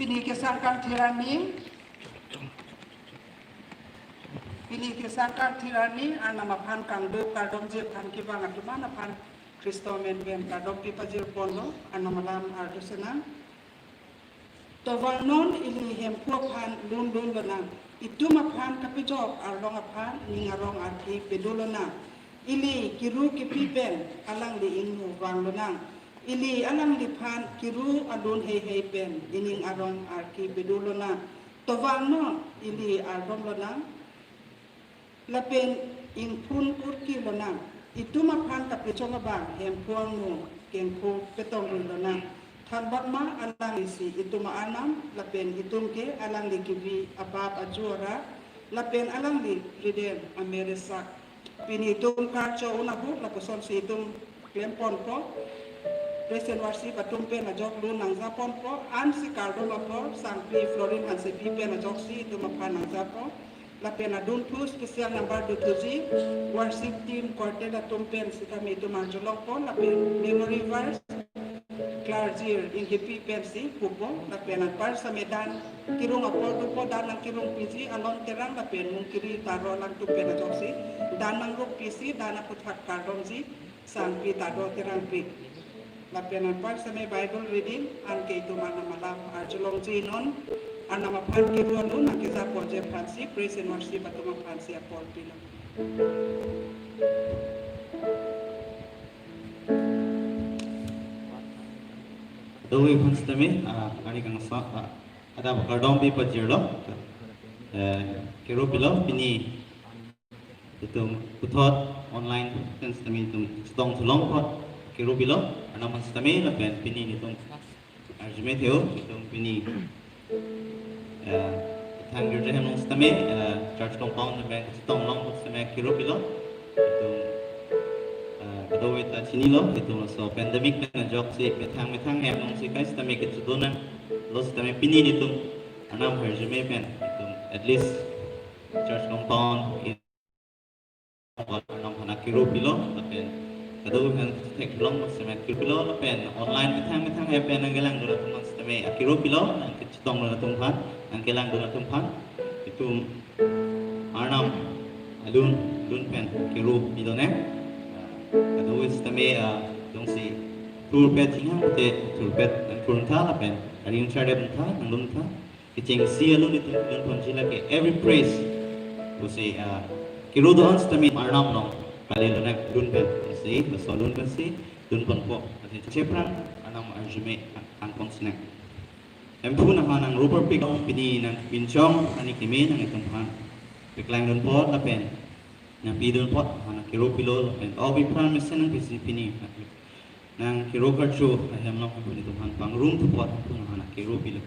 Pini kisangkan tirani, pini kisangkan tirani, anama pan kang do kadom jil pan kibang at mana pan Kristo men ben kadom pipa jil pondo, anama lam ardusena. Tawal non ili hem pan lun lana. Itu mapan kapijok arong apan ningarong arki pedulona. Ili kiru kipipen alang di inu wang lonang. Ili alang di pan kiru adun hei pen ining arong arki bedulona. Tovang no ili arong lonang. Lapen ing pun urki lonang. Itu mapan kapijok abang hem puang no kengku petong lonang. Tan bakma alang isi itu maanam lapen itung ke alang di kibi abab ajuara lapen alang di riden amerisak pini itung karcho unabu lapuson si itung klempon po presiden warsi patung pen ajok lu nang zapon po an si kardo lapo sang pli florin an si pipen ajok si itu mapan nang zapo lapen adun tu spesial number 2 warsi team quartet atung pen si kami itu manjolong po lapen memory verse Clargir in GP Persi, Pupo, na penagpar sa medan, kirong apol dupo, dan ng kirong pisi, alon terang na pen, mong kiri taro lang tu penajoksi, dan ng ruk pisi, dan na puthak kardomzi, sang pitado terang pik. Na penagpar sa may Bible reading, an kay tumana malam arjulong zinon, an na mapan kiruan nun, ang kisa po Jeff Hansi, praise and worship at tumapan si Apol Pino. Doi panstami ari kang sa ada bakardom bi pajirlo kero bilo pini itu puthot online panstami tum stong tulong pot kero bilo ana panstami la pen pini nitum arjme theo tum pini thangir je hanong stami church compound bank stong long stami kero bilo Doi ta sini lo itu so pandemic na jok si metang em nong si kai stami ke tudona lo stami pini itu anam harjme pen itu at least church compound in anam hana kiro bilo pen kadoi han tek long stami kiro bilo pen online metang em pen ang gelang dora tum stami kiro bilo ang kitong dora tum phan ang gelang dora tum phan itu anam alun pen kiro bilo ne kadoi stami dong si tulpet hinang te tulpet ang kurunta la pen ari yung chade bunta ang lunta kiching si alun itu yung ponjila ke every praise usi kiro doon stami arnam no kali luna dun pen si baso dun pen si dun pon po kasi chepran anam arjume ang ponsnek empu na hanang rubber pick pini ng pinchong ani kimi ng itong pan piklang dun po la pen na pidon pot na kiro pilo and all we promise ng pisipini nang kiro karcho ayam lang po nito han pang room to pot po na kiro pilo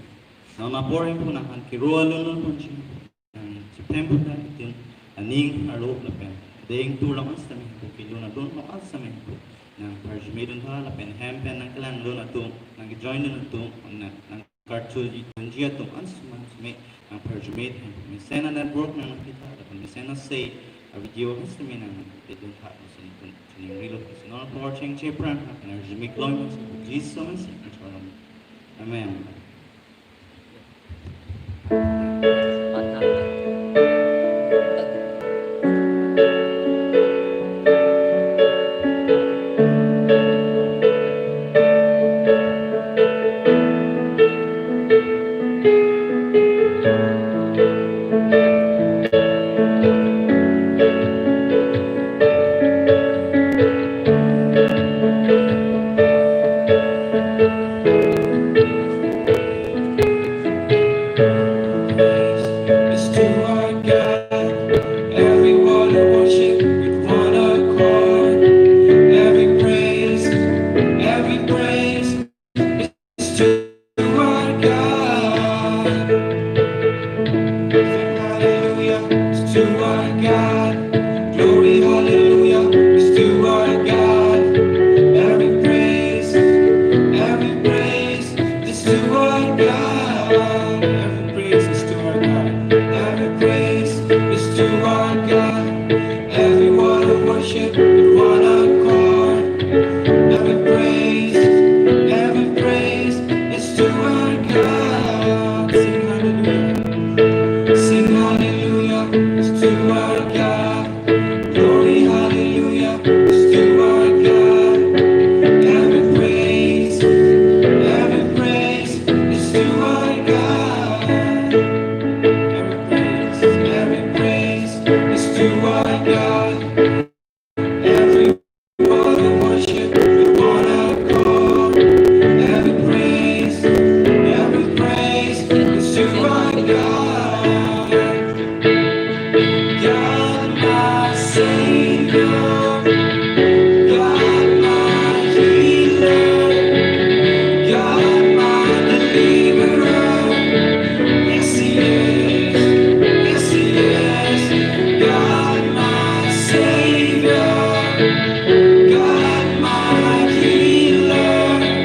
na pouring po na han kiro alon po ng September na itin aning aro na pen ding tulang sa mi po pilo na don no as sa mi po nang parjme don ha la pen ham pen nang kalang don ato nang join don ato nang karcho jiya to ans man me nang parjme mi sena network nang kita mi sena say a video kasi minang itong hapon sa inyong rilo kasi nung porching chepran na jimik loy sa Jesus amen. Every praise is to our God. to our God. Glory, hallelujah, is to our God. Every praise is to our God. Every praise is to our God. Every word of worship with one accord. Every praise is to our God. God, my Savior, God, my healer, God, my deliverer. Yes, He is. Yes, He is. God, my Savior, God, my healer,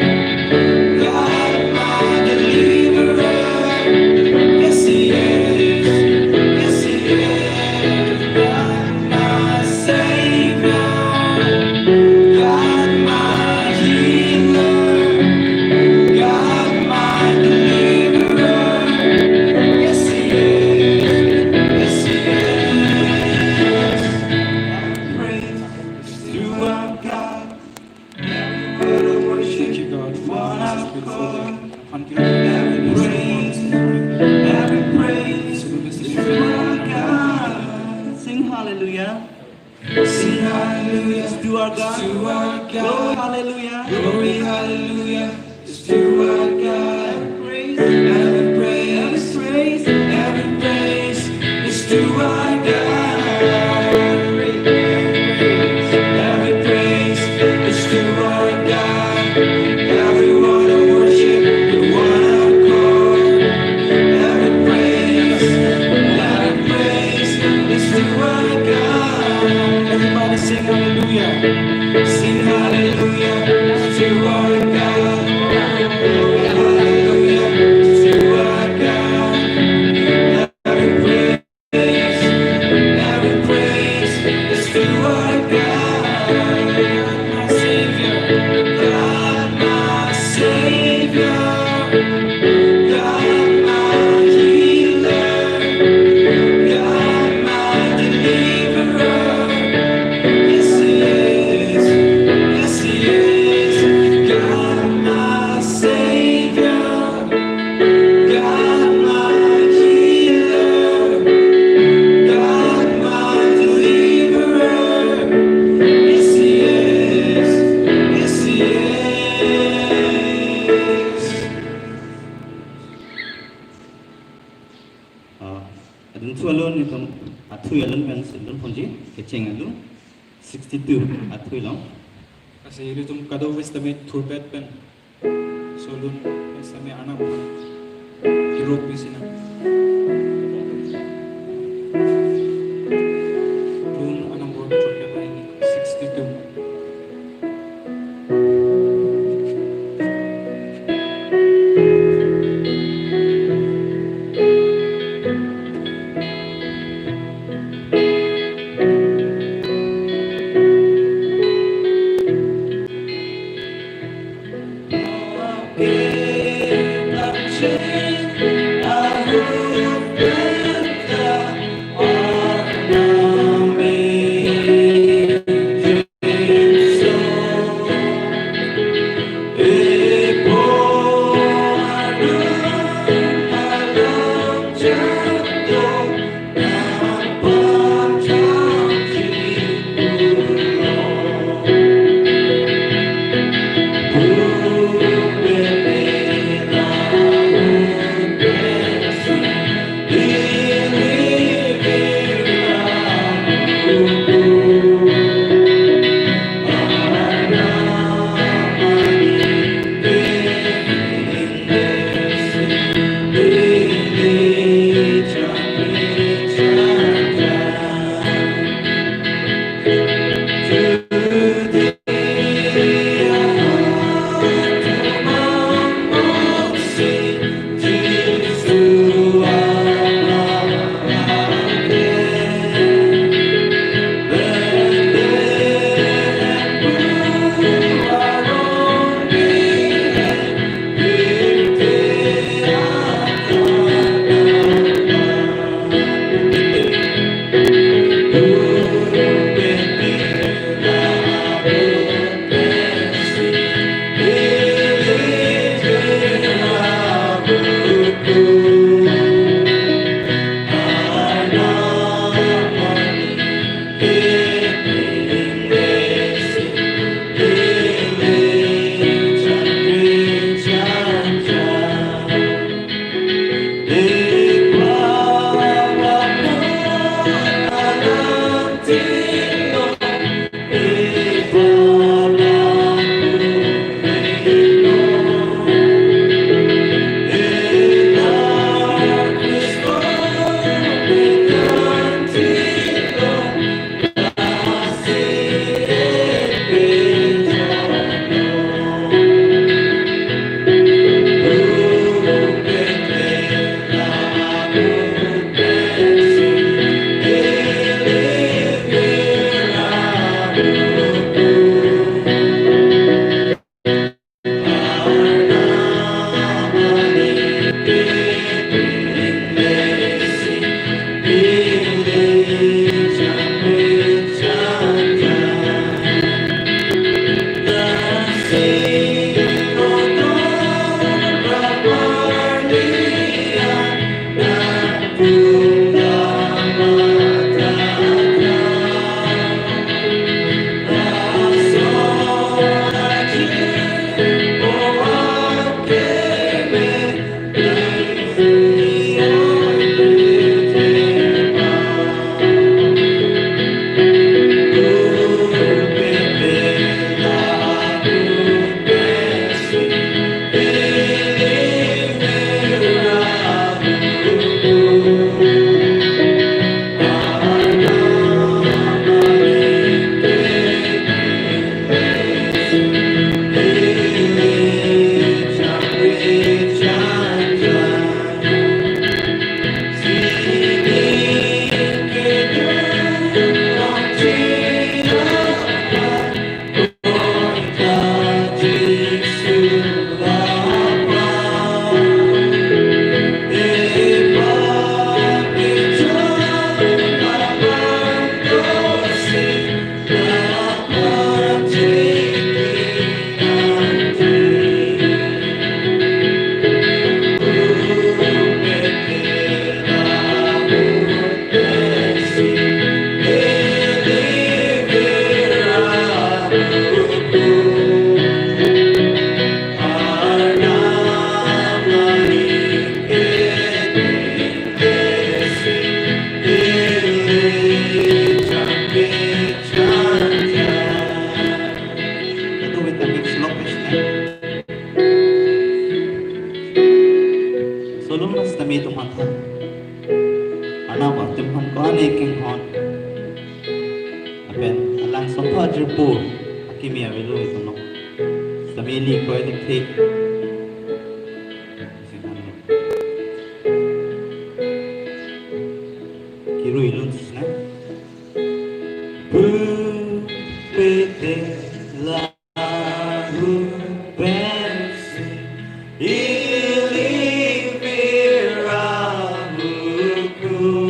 God, my deliverer. Yes, He is. Yes, He is. God, my Savior, God, my healer, God, my deliverer. Yes, He is. Yes, He is. Praise to our God. Every word of worship, one accord. Every praise to our God. Sing hallelujah. Sing hallelujah to our God. To our God. Glory hallelujah. Glory hallelujah is to our God. Every praise is to our God. Every praise is to our God. Every word of worship with one accord. Every praise is to our God. Everybody sing hallelujah. Sing hallelujah to our God. Hallelujah to our God. Every praise is to our God. My Savior, God, my Savior, God, my healer, God, my deliverer. Yes, He is. Yes, He is. God, my Savior, God, my healer, God, my deliverer. Yes, He is. Yes, He is. Adun tualon itong athuy alun men silun ponji kecheng alu 62 athuy long. Kasi ito kadaw wis tami turbet pen solun wis tami anak Europe bisina tun anang work turbet lain 62 I hope ทอดจือปูกิมีอะไรรู้ตัวน้องสามีลีคอยตั้งที่กิรุยลุ่นสินะปูเปเตลาหูเบนสิอิลิฟิราบุคุ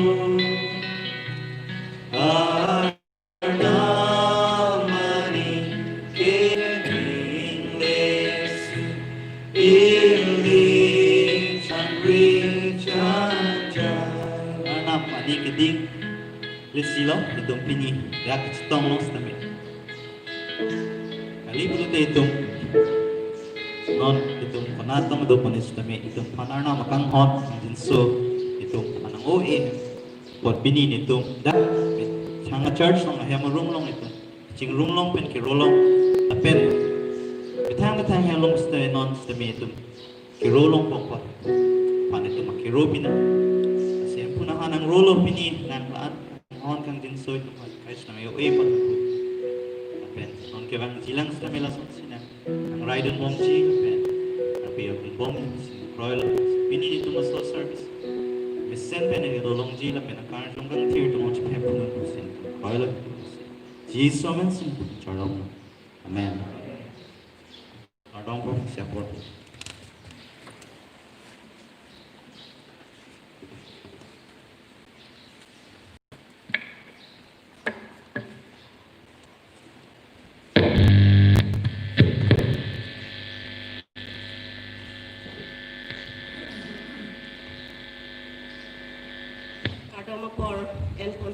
Ding lesilo itong pini yak stong long stame kali bulu te itong non itong panatong do panis stame itong panarna makang hot din so itong anang oe pot pini itong dak changa church long hema room long itong ching room long pen ki rolong apen betang ya long stame non stame itong ki rolong pong pan itong makirobina punahan ang rolo pini ng laan ang kang dinsoy tumat kahit na may uwi pa apen non kebang silang sa melasot sina ang ride on bomji apen api ang bom sin royal pini dito mas service misen pen ang rolong ji la pen ang karjong kang tier to much pep punan sin royal ji somen sin charong amen charong po support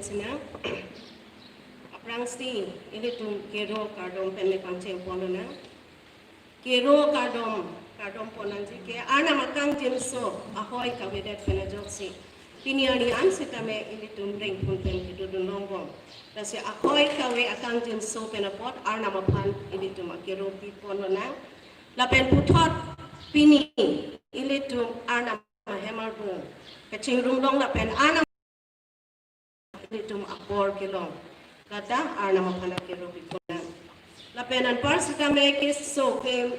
Sina aprang sti ini tum kero kardom penne pangche ponona kero kardom ponan ji ke ana makang jimso ahoy kawedet penne joksi tini ani an sitame ini tum ring pun pen kidu dunongom tase ahoy kawe akang jimso penne pot ana mapan ini tum kero pi ponona la pen puthot pini ini tum ana mahemar bu kaching rungdong la pen ana itum apor kilong kata arna mapana kilo bikona la penan parsitame kis so kem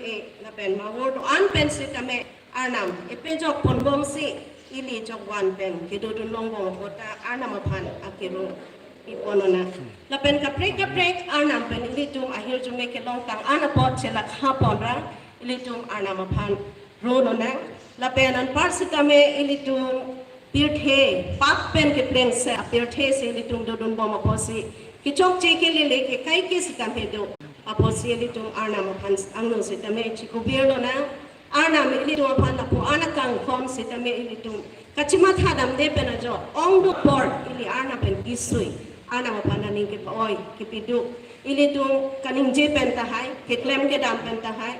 la pen mawor an pen sitame arnam epejok ponbom si ili jok wan pen kido dunongong kota arna mapan akiro iponona la pen kaprek arnam pen ili tum ahir jume kilong tang ana pot sela khaponra ili tum arna mapan ronona la penan parsitame ili tum pirthe pak pen ke pleng se pirthe se litung do dun bom aposi ki chok che ke le ke kai ke sitam he do aposi litung arna ma phan angno se tame chi ko bir no na arna me litung phan la po ana kang khom se tame litung kachima tha dam de pen jo ong do por ili arna pen kisui arna ma phan ning ke oi ke pidu ili tung kaning je pen ta hai ke klem ke dam pen ta hai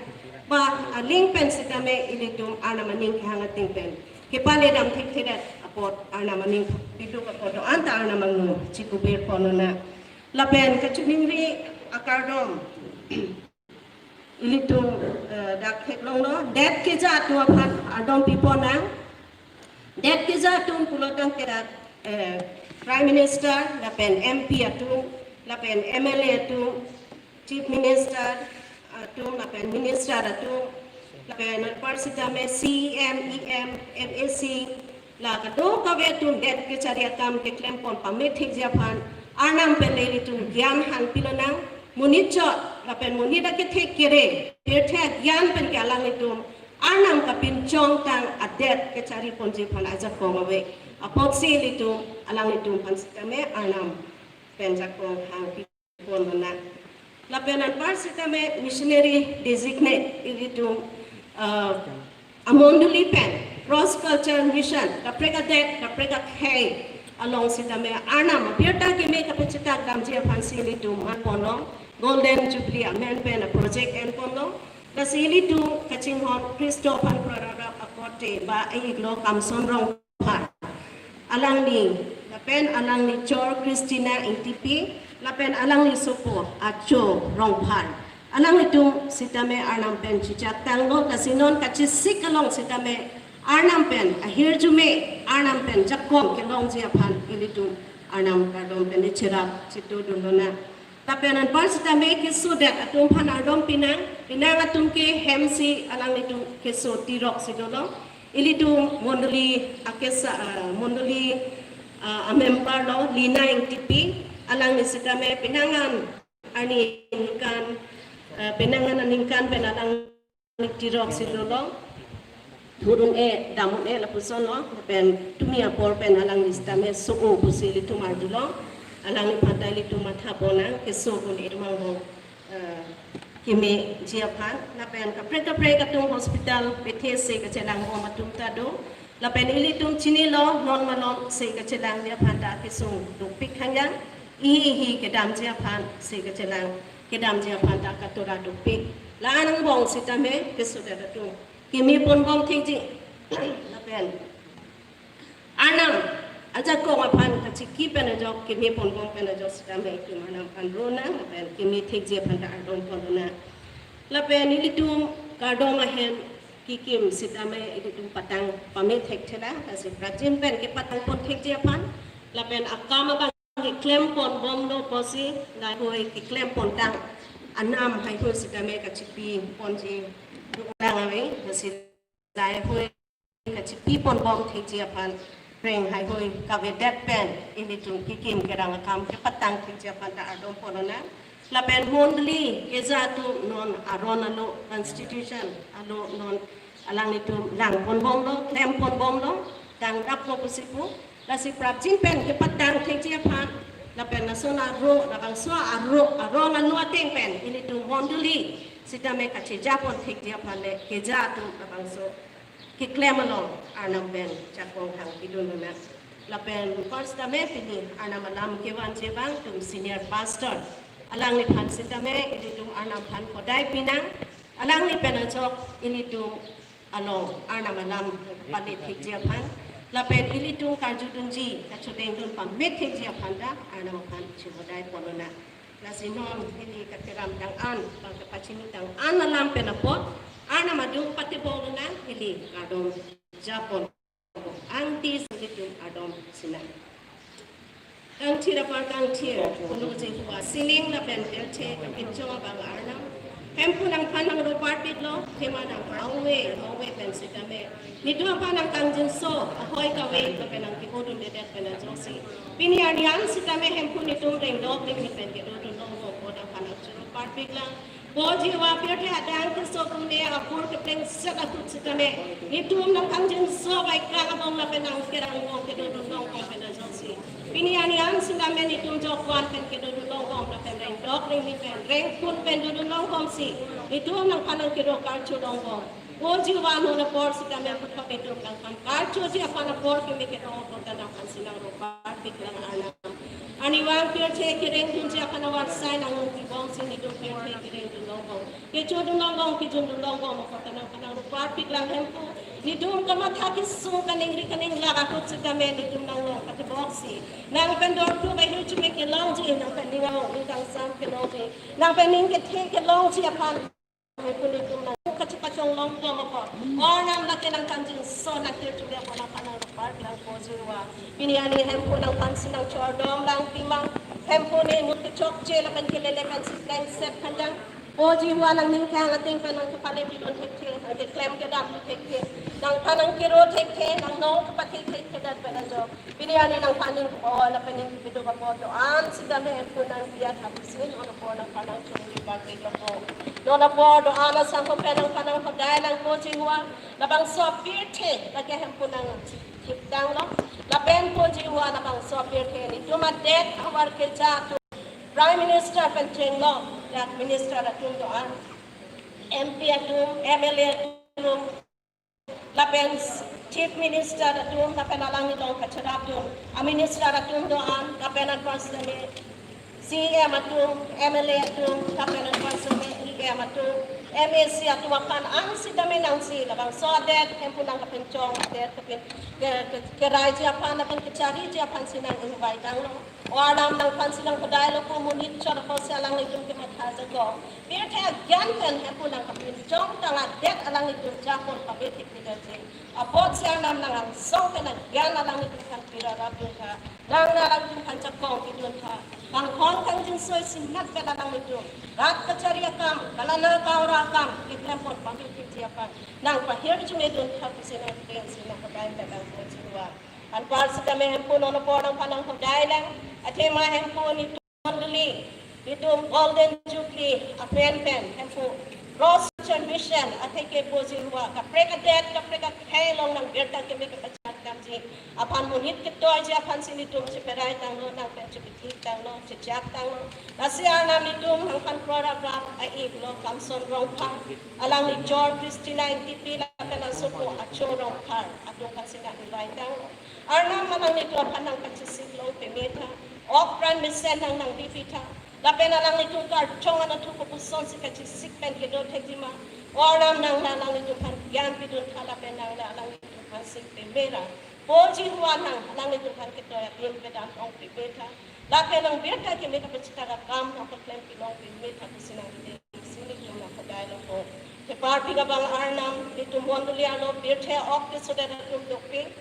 ba ling pen se tame ili tung arna ma ning ke hangating pen ke pale dam thik thidat pot ana maning pidu ka podo anta ana mangno chikubir ponona lapen kachuning ri akardom ilitu dak heklong no det ke ja tu aphan adom pipona det ke ja tu pulotang ke dak prime minister lapen mp atu lapen mla atu chief minister atu lapen minister atu lapen parsita me cem mac la kado kawe tum det ke charia kam ke klem pon pamit thik japan arnam peleli tum gyan han pilona municho la pen munida ke thik kere perthe gyan pen ke alang tum arnam ka pin chong tang adet ke chari pon je phan aja ko mawe apoksi li tum alang tum pan sisteme arnam pen jakko hang pon na la pen an par sisteme missionary designate ili tum amonduli pen cross culture mission kapreka det kapreka khay along sitame arnam pirta ke me kapachita gamji phansi li tu man pono golden jubilee amen pen project en pono da sili tu kaching hon christo pan prara akote ba ai lo kam son rong pha alang ni la pen alang ni chor christina intp la pen alang ni sopo acho rong pha alang ni tu sitame arnam pen chicha tanglo kasinon kachisik along sitame arnam pen ahir jume arnam pen jakkom ke long je phan ilitu arnam kardom pen chira chitu dundona tapi anan pas tame keso det atum pan adom pinang atum ke hemsi alang itu keso tirok sidolo ili tu mondoli akesa mondoli member lo lina yang tipi alang ni sitame pinangan ani kan pinangan aningkan penalang tirok sidolo turun damun lapuson lo pen tumia por pen alang ni sitame soo pusili tumar dulo alang ipadali tu mathapona keso kun irmang kimi jiapan lapen kapre katung hospital PTC kacelang ho matum tado lapen ili tung chinilo non malon se kacelang jiapan ta kesung dupik hanya ihi kedam jiapan se kacelang kedam jiapan ta katura dupik la anang bong sitame keso datu kimi pon bong thingji lapen anang aja ko mapan kachiki penajok kimi ponbong penajok sitame itu manam panrona pen kimi thikje panta adom ponona lapen ilitum kadom ahen kikim sitame ilitum patang pame thekthela asi prajin pen ke patang pon thekje pan lapen akama bang ki klem pon bom no posi lai hoi ki klem pon tang anam hai hoi sitame kachipi ponji dang ave asi lai hoi kachipi pon bom thekje pan Pring hai hoi kavedet pen ini tu kikim kerang kam ke patang kerja pada adom ponona lapen mondli kezatu non arona lo constitution alo non alang itu lang pon bom lo klem pon bom lo dang rap lo pusipu lasi prapjin pen ke patang kerja pan lapen nasona ro labang so arona no ateng pen ini tu mondli sitame kache japon kerja pan le kezatu labang so ki klemalo anam ben chakong hang pidun na lapen first tame pini anam alam kewan jebang tum senior pastor alang ni phan sitame ini tum anam phan kodai pinang alang ni penajok ini tum along anam alam palit hijia phan lapen ini tum karjudunji kachudeng dun pamit hijia phan da anam phan chihodai polona lasinom ini kateram dang an bang kapachini dang an alam penapot ana madung pati boluna ili adom Japon anti situ adom sinan kang tira par kang tira kunu jengwa sining la pen te kincho bang arna hempu nang panang ro partit lo tema nang awe pen sitame nitu panang kang jinso ahoy ka we ka penang ki odun de det penang josi pini arian sitame hempu nitu reng dog ring pen ke do no ko da panang churo partit lang Boji wa pirte adang ke so kumne apur ke pleng saka kut sitame nitum nang kangjin so bai ka bong la penang kerang ngong ke do nong ko penang josi pini ani an sindame nitum jokwan pen ke do nong ko la penang dok ring ni pen reng kun pen do nong ko si nitum nang panang ke do kar chu dong ko Boji wa no na por sitame put ka petum nang kan kar chu si apana por ke me ke do ko ta nang kan sinang ro par pik lang ana ani wang pirte ke reng kun si apana wat sai nang ki bong sin nitum pirte ke reng ke chodung longgong ke jundung longgong mo tanang kanang rupa pik lang hempo ni dum ka mathaki su kaning ri kaning laga kut sa kame ni dum nang long kati boxi nang pendor tu bai hu chume ke long ji nang kaning ang ni kang sam ke long ji nang pening ke the ke long ji apan ni pun dum nang ka chupa chong long ko mo ko or nang la ke nang kanjing so na ke tu dia pala kanang rupa lang ko jiwa pini ani hempo nang pansin nang chordom lang timang hempo ni mut chok je la kan ke lele kan sit kan set kandang Boji wa nang ning kang ating panang kapale bidon thekhe ate klem ke dam thekhe nang panang kiro thekhe nang no kapati thekhe dat panajo piniani nang paning o na paning bido ka boto an sidame ko nang biya thapisin ono ko nang panang chungi bagay ko no na bodo ana sang ko panang pagay nang boji wa labang so pirthe lagi hempo nang thikdang lo laben boji wa nang so pirthe ni tuma det awar ke ja Prime Minister penting lo that minister atung doan MP atung MLA atung lapen chief minister atung lapen alang itong kacharap atung a minister atung doan lapen ang pasame CM atung MLA atung lapen ang pasame EM atung MSC atung akan ang si dami nang si labang so adet hempo nang kapencong adet kapin kerai japan lapen kecari japan sinang invite ang lo Orang nang pansilang kodai lo ko munit chor ko salang itum ke matha jago pirthe gyan pen hepu nang kapin jong tanga det alang itum japon pabet tiknidaje apot siang nam nang song pen gyan alang itum kan pira rabun ka nang nang itum kan chakong idun ka bang hon kang din soy sinag ka lang ito. Rat ka chariya kam, kalana ka ora kam, itlem pon pamiti tiyapan. Nang pahir chumedun tapos sinang din sinang pagkain ka lang po sinuwa. Ang par sa kami hempo nono po ng panang pagkain lang, at hema hempo nito mandali, nito golden jubilee, a pen, hempo, Rose Mission, at heke po sinuwa. Kapreka det, kapreka kailong ng berta kami kapatid kamji. Apan munit kito aja apan sinitum si perai tanglo nang pencubitik tanglo, cicak tanglo. Nasi anam nitum ang panprogram ay lo kamson rongpang. Alang ni George Christina intipi lakan ang suko at cho rongpang. Atong kasina nilay tanglo. Arnam malang nito apan ang pagsisiklong pimita. Okran misen ng bipita. Lapen alang nito karchong ang natukupuson si kachisikpen kido tegima. Oram nang nalang nito pan yan pidun halapen nang nalang nito pan sikpimera. Poji huanang alang nito pan kito ya pimpedang ong pipita. Lapen ang birta kimi kapachitara kam ang paklem pinong pimita kusinang D.B.C yung nakadalo po. Teparpi ka bang arnam nito monduli alo birta ok kisudara tumdukpi.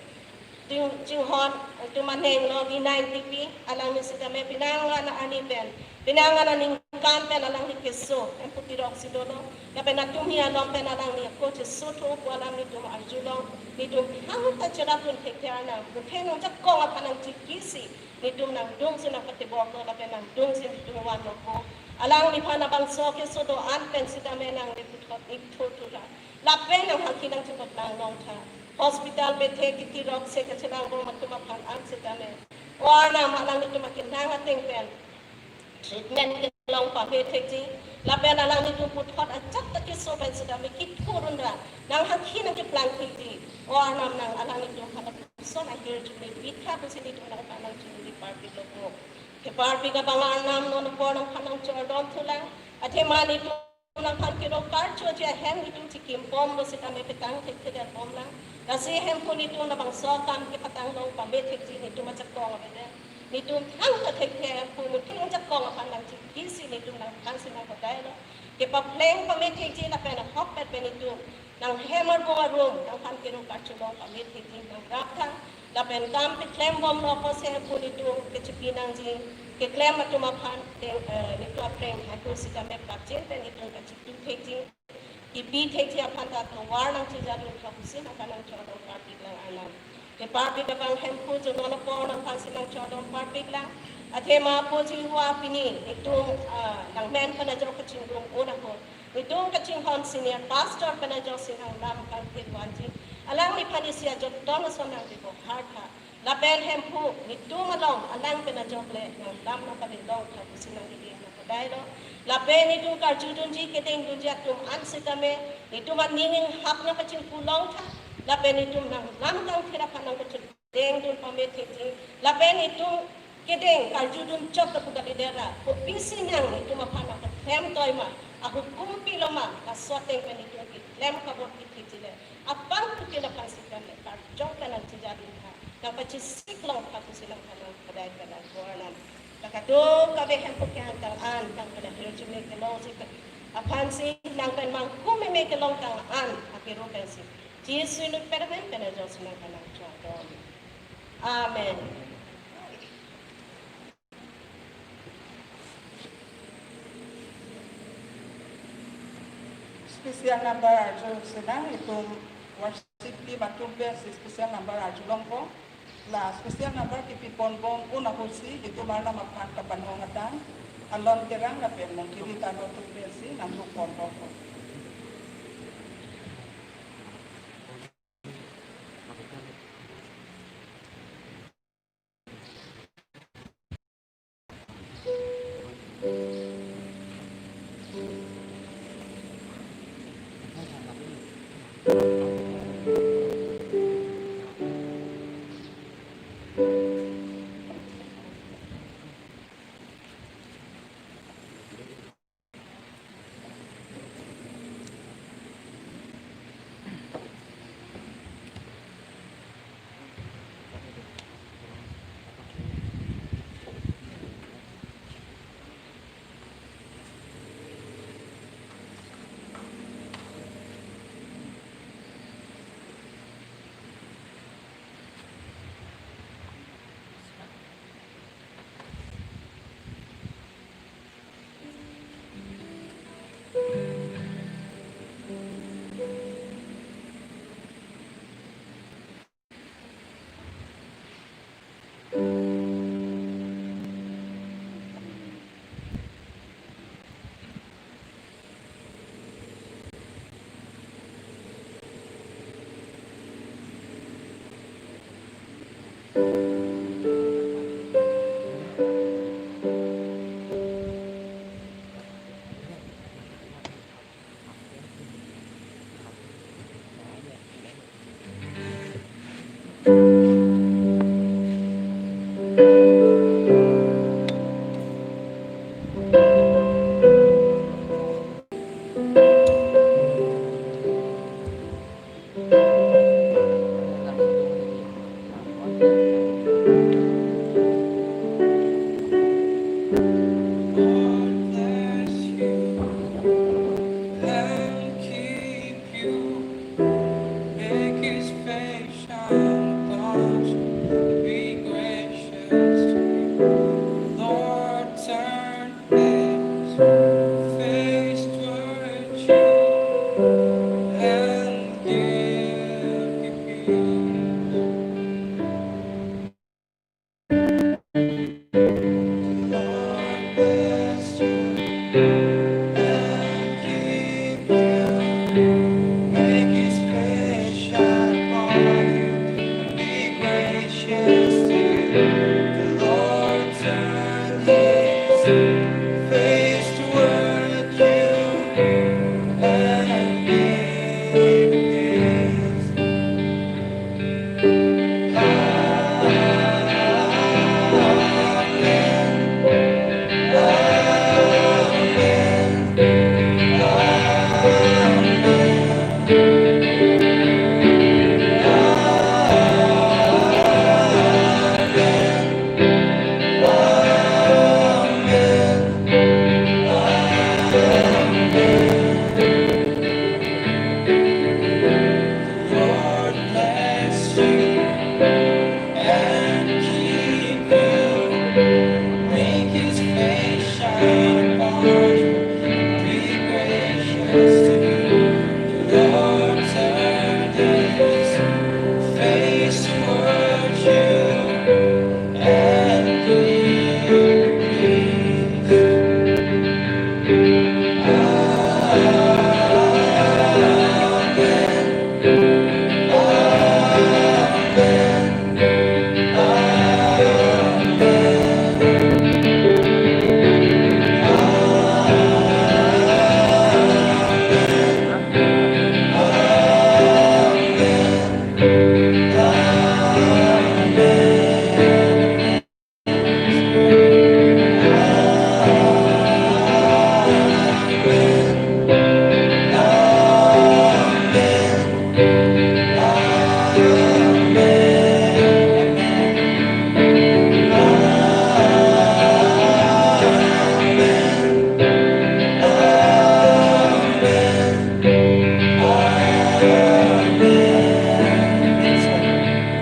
Jinghon, tumaneng lo G90P, alang ni sidame pinangan na aniben, pinangan na ning kampen alang ni keso, ang putirok si dono, kape na tumia long pen alang ni coach soto ko alang ni tum arjulong, ni tum hangut ta cerapun tekar na, bukan jak kong apa nang cikisi, ni tum nang dung sin ang patibok lo, kape nang dung sin tum wan lo ko, alang ni panabang so keso do anpen sidame nang ni putot iktutura, lapen ang hakinang cepat nang long ta. Hospital bete kitirok se kacinang bo matumapan ang sidame. Warna malang nito makinang ating pen. Treatment long pa bete ji. Laben alang nito putot at cak kiso ben sidame kiturun ra. Nang hakinang kiplang kiti. Warna nang alang nito halapuson ahir jumi bita ko sinito nang panang jumi party loko. Ke party ka banganam no po ng panang chordon tulang. At hemani to nang pankiro karcho dia hem itu cikim bom lo sidame petang tekter bom lang. Kasi hempo nito na bang sokam kipatanglong pambetek ji nito macakong abede. Nito ang katekte po nito ang jakong apan lang cikisi nito nang kansin ang pagkailo. Kipapleng pambetek ji na pena hopet benito nang hammer bo room nang pankiro karchulong pambetek ji nang raptang. Lapen kampi klem bom lo po se hempo nito kecipinang ji kiklem matumapan nito apreng hatu sikame pakcin benito kacipitek ji. Ibi take dia panta to warnang cijaru kapusin akan ang chodong party lang alam. Ke party ka bang hempu jono po ng pansinang chodong party lang. At hema po si huwa pini itong ng men pa na jo kachingong una ko. Itong kachinghon senior pastor pa na jo sinang lam kang kitwanji. Alang ni panisya jo dono sonang dibo hard ha. Laben hempu itong along alang pa na jo le ng lam na palilong kapusin ang hindi na padailo. Lapen itu karjudun ji keteng dunjak tum ansikame itu maningin hap na kacil pulau ta lapen itu nang lamkang kira panang kacil deng dun pamete ji lapen itu keteng karjudun cop ta pugali dera ko pisi nang itu mapana ka tem toy ma aku kumpi lama ka swateng pen itu ki lem ka bot ki jile apang tu kila pansikame kar jong kana tijadin ha na pachi siklong ka silang kana kadai kana warnan Nakado kabe hempo kyan tang an tang kada hirju me kelong si apan si nang kan mang kume me kelong tang an akiro kan si Jesu nu permen kana jos nang kanang chodon. Amen. Special number arjo sedang itu worship di batu bes special number arjo longko. La special number kipi ponbong una husi itu mana makan kapanong atan alon kerang lapen mong kiri tano tu besi nanduk ponbong. face toward you and give peace. Lord bless you and keep you. Make his face shine upon you, be gracious to you. The Lord turn his face toward you and give you peace.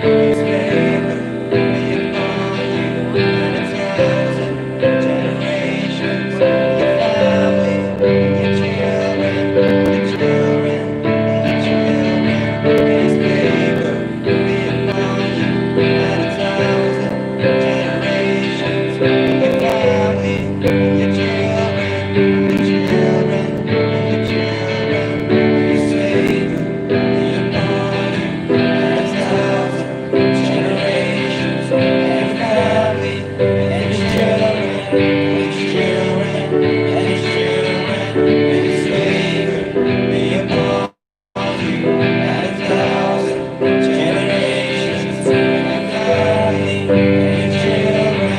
His favor be upon you and 1,000 generations, your family and your children, the children and the children. His favor be upon you and 1,000 generations, your family and your children, the children and the children. His favor be upon you and 1,000 generations, and family, and his children, and his children, and his children. His favor be upon you, and 1,000 generations, and family, and his children,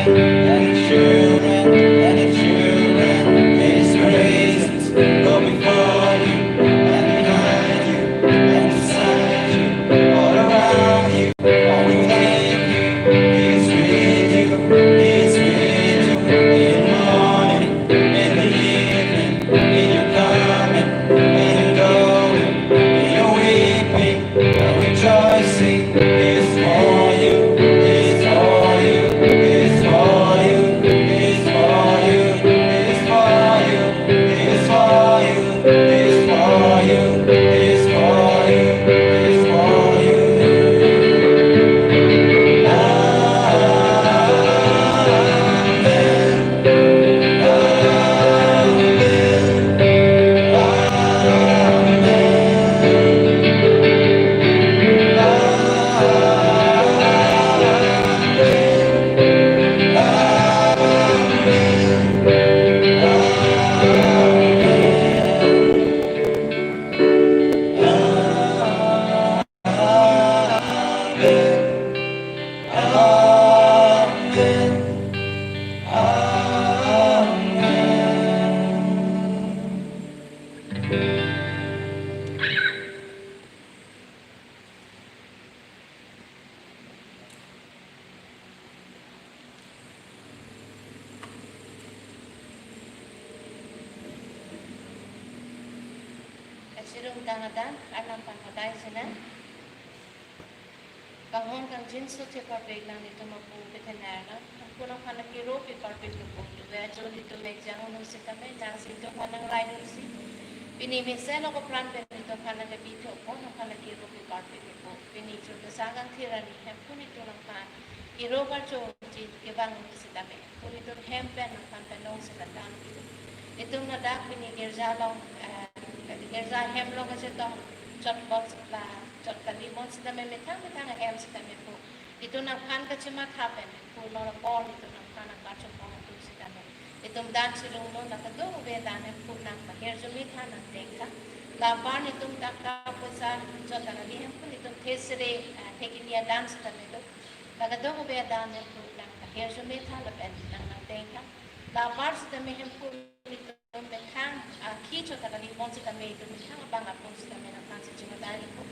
and his children, and his children. His praises go before you, and behind you, and beside you, all around you. All who thank you, He's with you, He's with you. In the morning, in the evening, in your coming, in your going, in your weeping, and rejoicing. Is for you, is for you, is for you, is for you, is for you, is for you, is for you, is for you, is for you. Sirung tangadan alam pangkaday sila. Kahong kang jinso ti karpeg lang dito mapu veterana. Ang kunang panakiro pi karpeg ko po. Vejo dito megjang unong si kami jang sito panang rider si. Pinimiselo ko plan pero dito panang gabito ko nung panakiro pi karpeg ko. Pinito do sagang tirani hem punito lang pa. Iro karcho ti kebang si kami. Punito hempen ng pantanong sa katang. Itong nadak pinigirjalaw gerza hemlo kasi to chot box la chot kalimon sila may metang hem sila may po ito nang pan ka chima happen po lo ball ito nang pan ka chot po ito sila may nitum dan silong lo nakado be dan hempun nang bahir jumi tha nang tengka labar nitum takka posa jota na hempun nitum thesre thekinia dance tamito nakado be dan hempun nang bahir jumi tha la pen nang tengka labar sta me hempun nitum bekhang ki jota na mon sta me nitum bekhang bang apun sta me nang pansi jima dali ko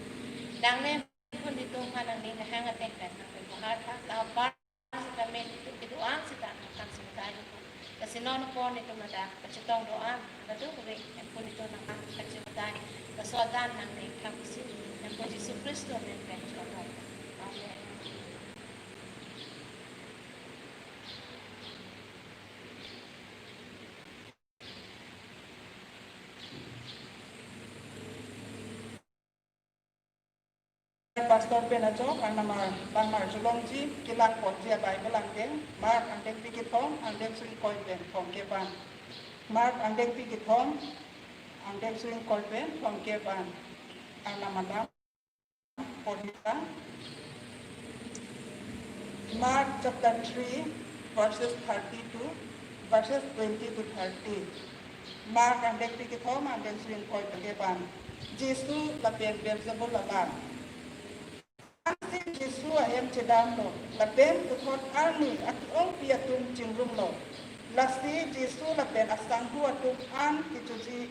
dang ne hempun nitum hanang ni hang tengka nang bahar tha labar sta me nitum doang sta nang pansi dali ko kasi nono po nito mada kacitong doan nado ko be po nito nang kacitay kasodan nang kapisi ng po Jesu Kristo ng Petro Amen. Pastor Penajok ang nama Bangmar Julongji kilang Ponjia Bai Belangdeng Mark ang deng pikitong ang deng swing koipen from Keban Mark ang deng pikitong ang deng swing koipen from Keban ang nama dam Ponjia Mark chapter 3 verses 32 verses 20 to 30 Mark ang deng pikitong ang deng swing koipen Keban Jesus lapien Beelzebul lalang Asing Jesu ayam cedam lo, laben putot arni at ong piatum cingrum lo. Lasti Jesu laben asanghu atum an kicuci,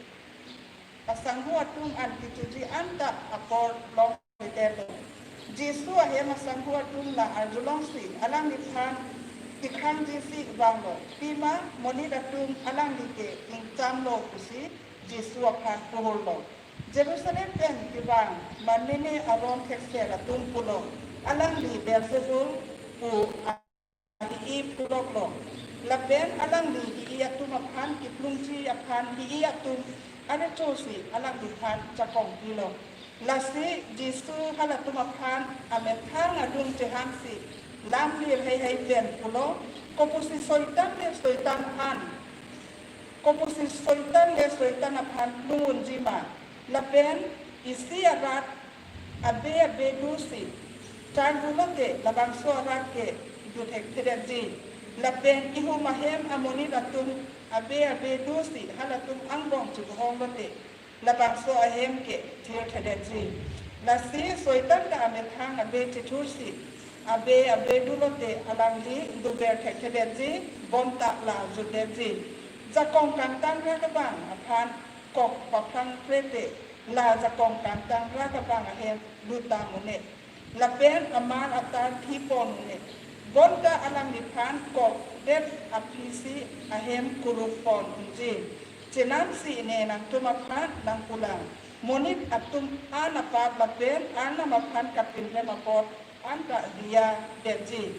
asanghu atum an kicuci anta apor long pitelo. Jesu ayam asanghu atum la arjulong si alang niphan tikhan jisi bang lo. Pima moni datum alang dike ingcam lo kusi Jesu akan puhul lo. Jerusalem pen kibang manini aron kekse ratun pulo alang di Beelzebul pu i pulok lo laben alang di iatum aphan kiplungji aphan iatum ane chosi alang di phan chakong pilo lasi Jesu halatum aphan amethang adung jehansi lam lir hei pen pulo kopusi soitan le soitan han kopusi soitan le soitan aphan lungun jima lapen isi arat abe dusi chandulote labang sorat ke dutek tidaji lapen ihu mahem amoni ratum abe dusi halatum angbong chuhong lote labang so ahem ke tir tidaji lasi soitan da amethang abe chitursi abe dulote alangji duber tek tidaji bonta la judeji jakong kantang rakabang aphan kok papang krete la jakong kantang rakabang ahem luta munet lapen aman atar thipon munet bonda alang niphan kok det apisi ahem kurupon unji chenam si ne nang tumaphan nang pulang monit atum anapap lapen anamaphan kapin remapot anta dia deji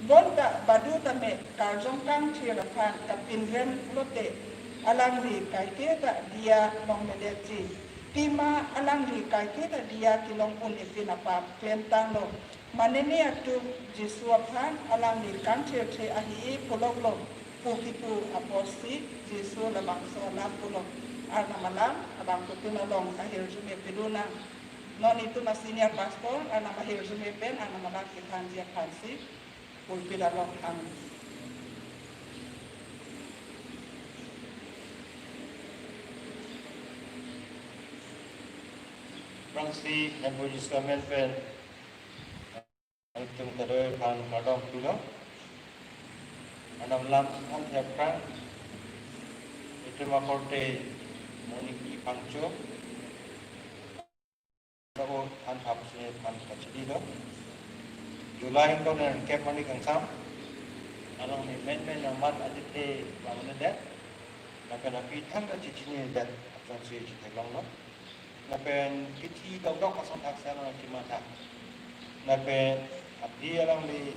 bonda badu tame karjong kang thiraphan kapin rem lote alang ri kai kita dia long medeji tima alang ri kai kita dia kilong un ipinapa klentang lo manene atu Jesu aphan alang ri kan che ahi pulok lo pukipu aposti Jesu lamang so lam pulok arna malam abang kutina long kahir jume peduna non itu na senior pastor arna mahir jume pen arna malam kitan dia kansi pulpida long hang Prangsi yang berjusgamen pen Antum kadoi pan kadong tulo Anam lam an yapkan Itu makorte moniki pangcho Sabo an hapusnya pan kacidi lo Julai ko na kep mani kangsam Anong ni men naman adite bangunan dat Nakanapi tangga cicini dat Atong si citelang lo Napen kiti dok kasong aksana kimata. Napen abdi alang li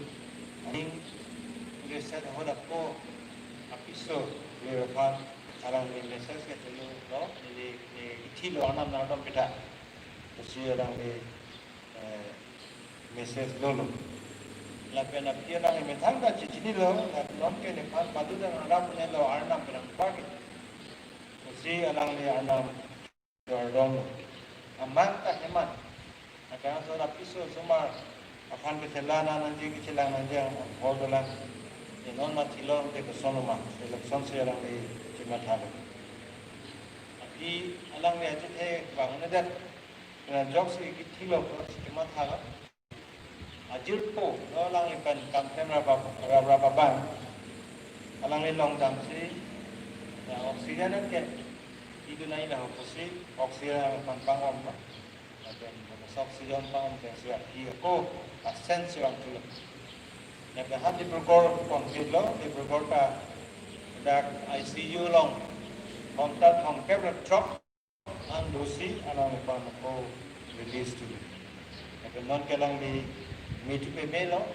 aning reset hoda po apiso lepan alang li reset ke telu lo li kiti lo anam nadam pita. Kasi alang li message lo. Napen abdi alang li metangga cicini lo non ke lepan padu dan anam punya lo anam pirang pagi. Kasi alang li anam Dordong aman tak hemat. Akan so na piso sumar akan kecelana nanti kecelangan yang hordolan non mathilo te ko sonoma te lak son se alang ni cima thalo i alang ni ati the bang na dat na jok si ki thilo ko cima thalo ajil po no alang ni kan kam kamera ba bang alang ni long dam si na oksigen ke itu nai dah oksi oksigen pan pangom no dan oksigen pangom te sia ki ko asen si wang tu yang berhati berkor konflik lo, di berkor ka dak ICU long, kontak hongkep le drop, ang dosi alang lepas ko release tu. Yang non kelang di meet pe lo,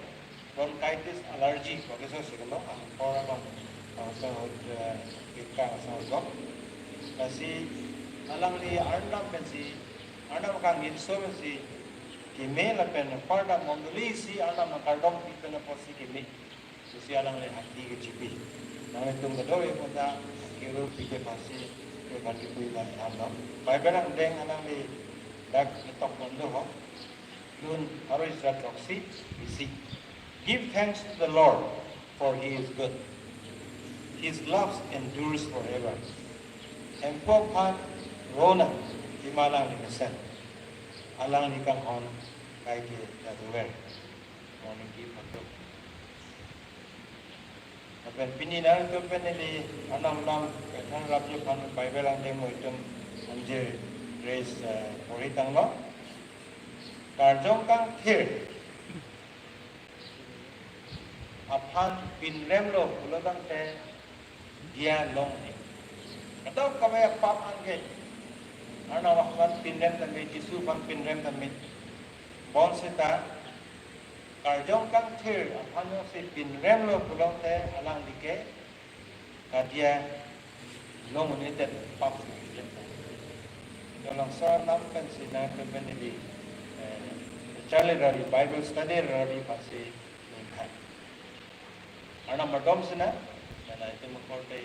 bronchitis allergy, bagi so segala, ang orang ang sa kita sa gop. Kasi alang di arnam pensi, arnam kang inso pensi. Kime la pen parda mondoli si alam na kardom pen po si kime si alang le hati ke chipi nang tung do e pota kiro pike pasi ke bagi pui ban tham no bai berang deng alang le dak tok mondo ho nun harus rat roksi isi give thanks to the Lord for he is good his love endures forever empo pan rona himala ni kesen alang ni kang on kai ke da duwer morning ki photo apen pinina to peneli anam nam kan rapje pan bible ang demo item anje grace poritang no karjong kang thir apan pinrem lo ulodang te dia long ni atau kame pap angge ana wakwan pinrem tamit Jisu pan pinrem tamit bon sita karjong kang thir apano si pinrem lo pulong te alang dike kadia long ni te pap dalam sa nam kan sina ke benedi chale rari bible study rari pasi ningkai ana madom sina na itu makorte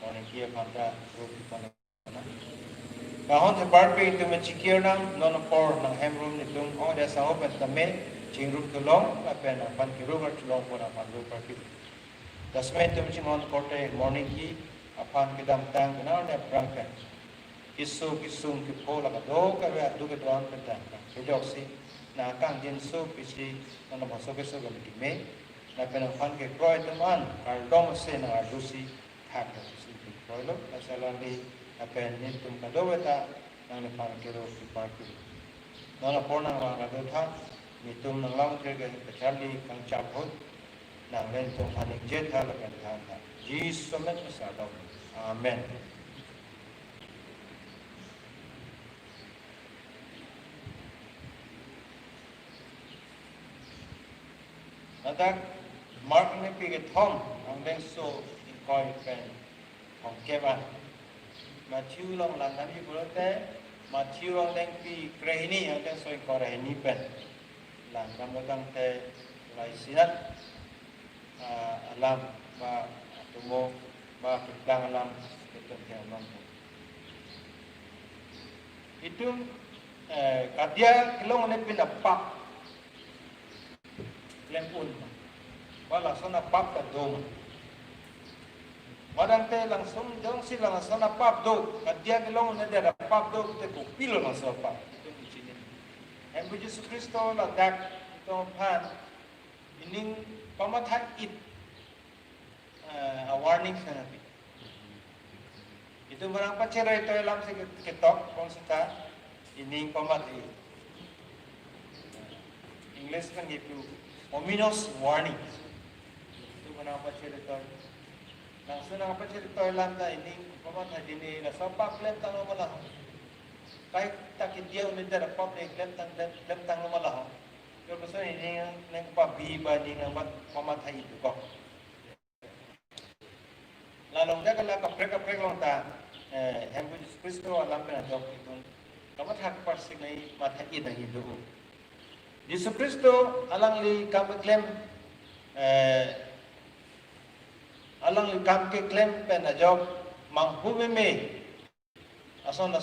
orang kia panta rupi pana kahon the barbe itu mencikir nang non por nang hemrum ni tung oh dia sahop tame cingrup tulong apa na pan kirubat tulong pun apa lu pergi dasme itu mencikon korte morning ki apan kedam tang kenal dia berangkat kisum ki pola ka do ka ba du ka doan pedang ka jok si na kang jin su pisi non masuk ke so ga me na pen pan ke kroi teman kar dom se na dusi thak si kroi lo asala ni apen ni tum kado beta nang lepan kero ki parki nang porna wa kado tha ni tum nang lang ke pachali kang chapot nang len tum anik je tha la kan tha Jesus met masado amen nadak Mark ni pi ke thom ang den so in koi pen hong keban Matthew long lan nami bulote Matthew long deng pi krehini ang den so in korehini pen lan gamotang te lai sinat alam ba tumo ba kitang alam itu tiang itu kadia kilong ne pin apak lempun wala sona pap ka dom madang te langsung jong si langsung na pap do kadia kilong ne dia pap do te ko pilo na so pap itu mungkin en bu Yesus Kristo la dak to pan ining pamathan it a warning sana itu barang pacera itu lam se ketok konsita ining pamati English kan gitu ominous warning itu kenapa cerita langsung apa cerita lam dah ini pamat haji ni la sapa klem tang lo malah kai tak dia unde ada pop ni klem tang lo malah yo besar ini nang pa bi ba ni nang pamat haji tu kok lalu dia kalau kaprek long ta hembu Kristo alam pernah jawab itu kamu tak pasti ni mata ida hidup Yesus Kristo alang li kam claim alang li kam ke claim pen job manghume me asona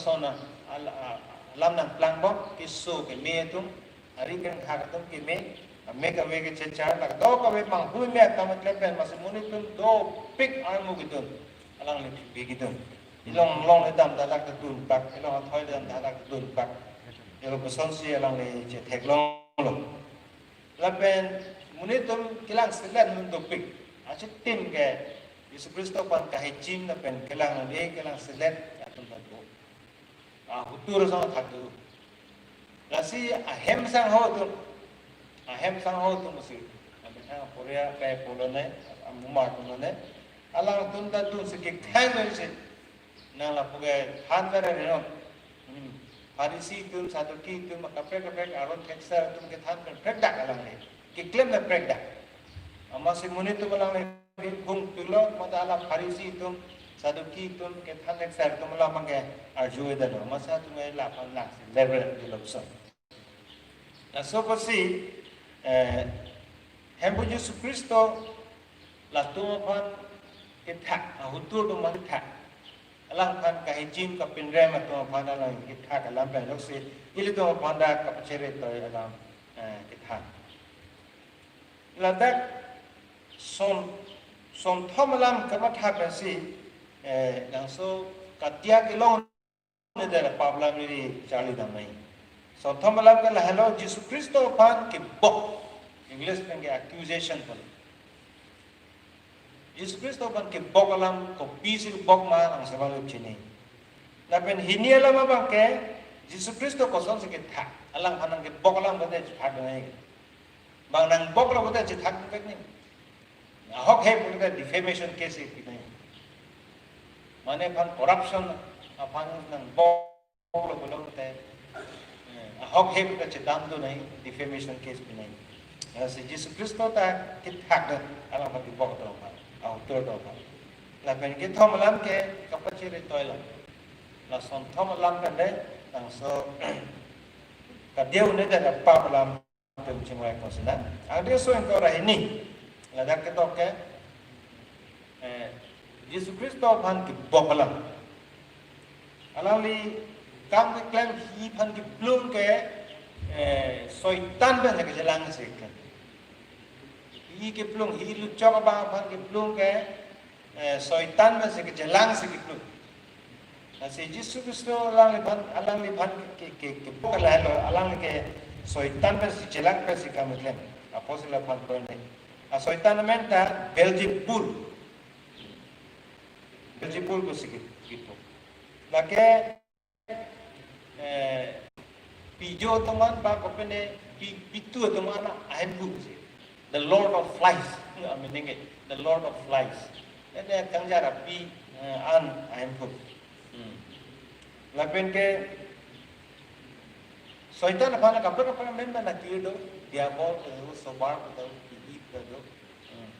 alam nang plang bok kisu ke me tu hari kan hak tu ke me make away ke chechar tak do ka we mang hui me ta mat lepen mas muni tun do pick armu gitun alang le bi gitun ilong long le dam da tak tun pak ilong thoi dam da tak tun pak ilo person si alang le che thek long lo lepen muni tun kilang selan mun do pick ache tim ke Yesus Kristo pan ka hejim na pen kilang le kilang selan atun ta do hutur sa thak do lasi ahem sang ho tun ahem sang ho tu musi abena Korea kai polone amuma polone alang tun da tun se ke khai no se na la puge han da re no parisi tun satu ki tun kape aron teksa tun ke than prek dak alang le ke claim na prek dak amasi muni tu alang le kung tulo mata ala parisi tun satu ki tun ke than teksa tun la mange arju da no masa tu me la pan nak level tu lo so na so pasi Hembu Yesus Kristo la tu pan kita hutur tu man kita alang pan kahijim ka pinrem tu pan alang kita alam pan loksi ili tu pan da ka pacere to alam kita la dak son thomalam ka matha pasi nang so katia kilong ne da pablam ni chali damai so thomalam ka la hello Yesus Kristo pan ke bok English में के accusation पर Yesus Kristo ban ke bokalam ko pisil bok ma ang sabalo chini na pen hiniela ma bang ke Yesus Kristo ko son se ke tha alang hanang ke bokalam bade thak nai bang nang bokalam bade thak pek ni hok he pun defamation case ki nai mane pan corruption apan nang bokalam bade hok he pun dam do nai defamation case ki nai si Yesus Kristo ta kit hak dah alam bagi bok tu apa, autor tu apa. Lapan kita malam ke kapaciri toilet. La son thom malam kan deh, ang so kadiau ni dah apa malam tu macam mana kau sedang. Ada so yang kau ini, ladak kita ke Yesus Kristo pan ke bok malam. Alam li kam ke klaim hi pan ke belum ke soitan ben ke jalan sekan. Hi ke plung hi lu chok ba phan ke plung ke soitan ma se ke jalang se ke plung na se Yesus Kristo alang li phan ke pokala lo alang ke soitan ma se jalang pe se kam ken apostol phan ko ne a soitan menta Beelzebul ko se ke gitu la ke pijo teman ba ko pene pitu teman ahem bu se the Lord of Flies, meaning it, the Lord of Flies. And then kanja rapi an ayam pun. Lapen ke soitan apa nak apa member nak kiri do diabol tu sobar tu hidup tu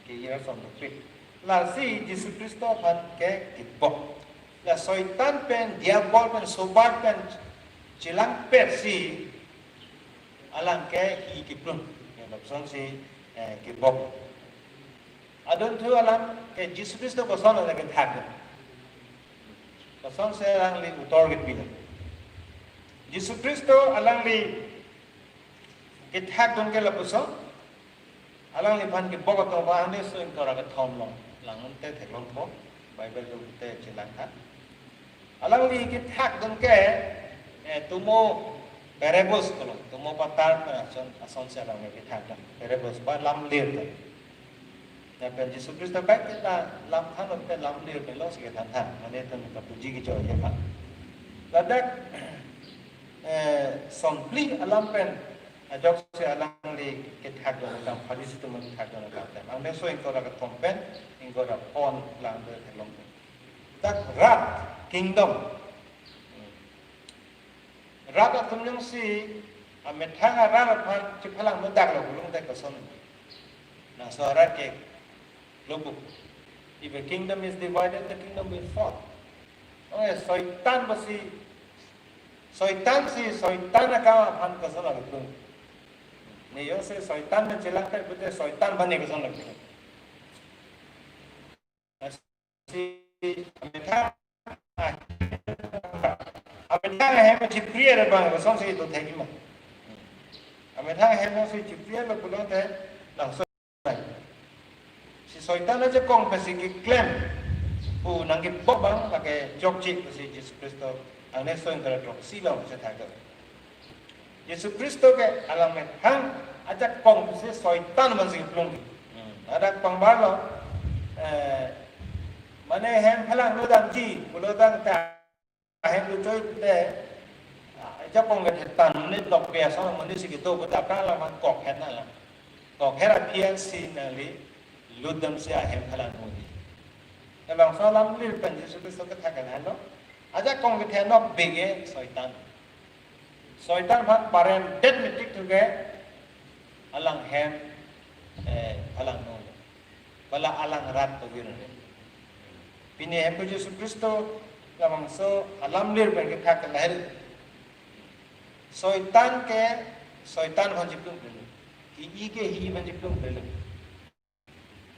kira som tu pik. La si Yesus Kristo pan ke kibok. La soitan pen diabol pen sobar pen cilang persi alang ke hikiplun. Yang lapsang si ke bok adon tu alam ke Yesus Kristo ko son la ke thak ko son se alang li utor ke bila Yesus Kristo alang li ke thak don ke la puso alang li pan ke bok to ba ande so in tora ke thom long lang te thek long ko bible tu te chilang tha alang li ke thak don ke tumo Berebos kalau tumo patar ason se alang ke thak berebos ba lam lir ta na pen Yesus Kristo ba kita lam than pe lam lir pe lo se ke than tha ane tan ka puji ki jo ye ka ladak son pli alam pen ajok se alang li ke thak do na phadis tu man thak do na ka ta ang so in ko ra ka tompen in ko ra pon lang de long tak rat kingdom Raga tumnyong si ametanga rara pan cipalang mendak lo belum tak keson. Nah suara ke lubuk. If a kingdom is divided, the kingdom will fall. Oh ya, soitan agama pan keson lagi tu. Ni yo se soitan menjelang kan betul soitan bani keson lagi. Si ametanga Ametanga hai macam clear bang, bersama saya tu thegi mah. Amet thang hem nó sẽ chụp phía là của nó thế là soi này si soi tan nó sẽ con phải cái claim u nang cái bốc băng là cái chọc chip của si Jesus Christo anh ấy soi cái trọc xí lòng sẽ thay đổi Jesus Christo cái alam này hang aja con sẽ soi tan mà gì plung ada pangbar lo mana hem halang lo dang chi lo dang ta hem lo chơi để cho con người tận nên đọc bè sau mình đi sĩ tô với tập ra là mình cọc hết này là cọc hết là PNC này lý luôn đâm xe hem halang môi đi cái lòng sau lắm liên quan đến sự cái thằng cái này đó aja con người nó bị cái soi tan phát baren dead metric tu cái alang hem halang môi wala alang rat tu gini pini hem puji Kristo lamang so alam lir ben ke thak lahir soitan ban jiplung dulu hi ke hi ban jiplung dulu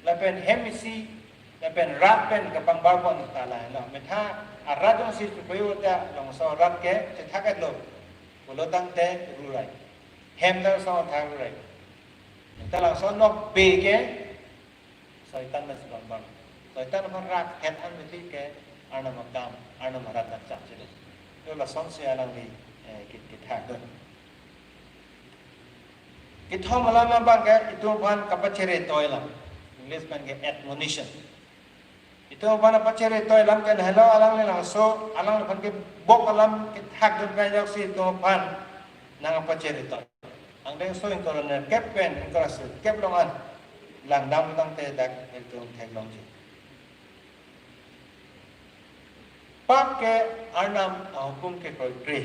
lapen hem isi lapen rat pen ke pang barbon tala la metha arat jong si puyo ta long so rat ke che thakat lo lo tang te rurai hem ta so thang rurai ta la so nok be ke soitan mas bang soitan man rat het an meti ke ana makam ana marat tak chak chile to la son se alang ni cái thang đó cái thong mà làm bằng cái itu ban kapachere toy làm English ban cái admonition itu ban kapachere toy làm cái hello alang ni lang so alang ban cái bok alam cái thang đó cái jak si itu ban nang kapachere toy ang deng so in corner kep pen in corner kep longan lang dam tang te dak itu thang long chi pak ke arnam hukum ke koi kreh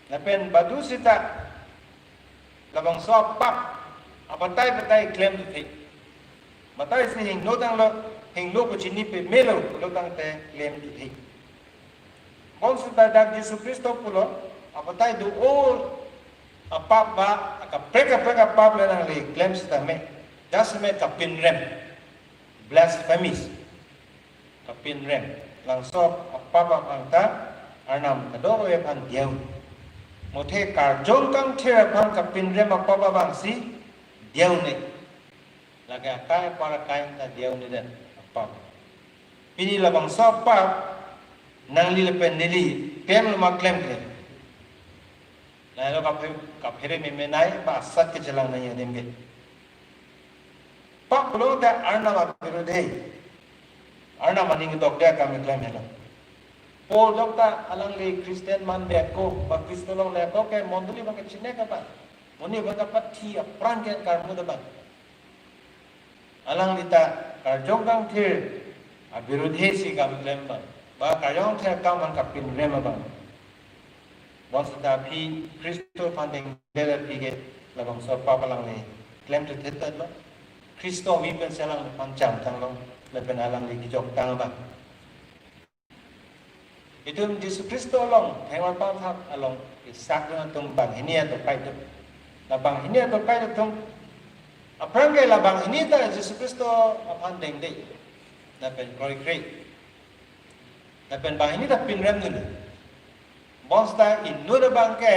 Lapen batu sita labang so pap apatai claim tu thik batai si hing no tang lo hing lo ko chini pe melo lo tang te claim tu thik bon sita dak Jesus Christo pulo apatai do all apap ba ka preka pap le nang le claim sita me just me ka pin rem blasphemies ka pin rem lang so apap ang ta arnam kado e pan diaw một thế cả jong căng theo pan cả pin rem mà pa bang si diau này là cái para cái là diau này đấy pa pini là bang so pa nang li le pen nili pem ma claim ke là lo ka phere me nai ba sat ke jalang nai dem ke pa lo ta arna ma virodhe arna ma ning dok dia ka me claim hello Paul dokta alang le Christian man beko ba Kristo long le ko ke monduli ba ke chine ka ba moni ba ka patti apran ke kar mu da ba alang lita kar jong dang thir a virodhe si ka lem ba ka jong the ka man ka pin lem ba bon sa phi Kristo pandeng de pi ke la bang so pa palang le klem tu thet ba Kristo vi pen salang pan cham thang long le pen alang le ki jok tang ba itu Jesus Kristo long hengon pam thak along isak dengan tung bang ini atau pai tu labang ini atau pai tu tung apa yang labang ini ta Jesus Kristo apan deng dei dapen glory great dapen bang ini dapen rem dulu bos ta inu da bang ke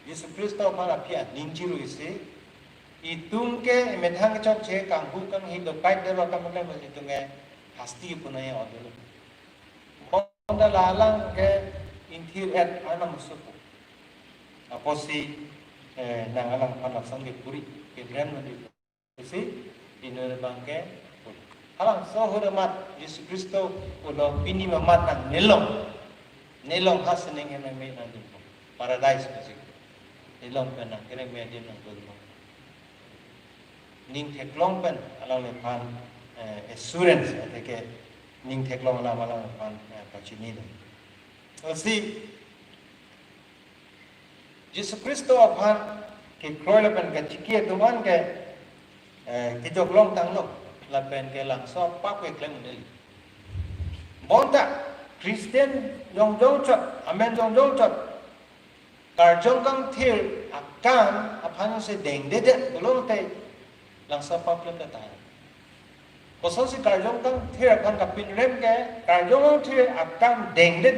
Jesus Kristo para pia ninjiru isi itung ke methang chok che kang hu kang hi do pai de lo kam kam itung ke hasti punaya odulu Onda lalang ke intir at anam suku. Aposi nang alang panak sanggit puri ke brand mandi. Isi ino bangke. Alang so hormat Yesus Kristo ulo pini mamat nang nelong hasening yang me nang paradise kasi. Nelong kana kene me dia nang tulmo. Ning theklong pen alang le pan assurance atake ning theklong alang pan Pachini. Si Jesus Kristo apan ke kroy lapan ke chikie tuman ke joglong tang lo lapan ke langso pa ke klem neli. Bonta Christian jong chot amen jong chot kar jong kang thir akan apan se deng de belum te langso pa klem ta Kosong si karjong kang thir akan kapin rem ke karjong thir akan deng de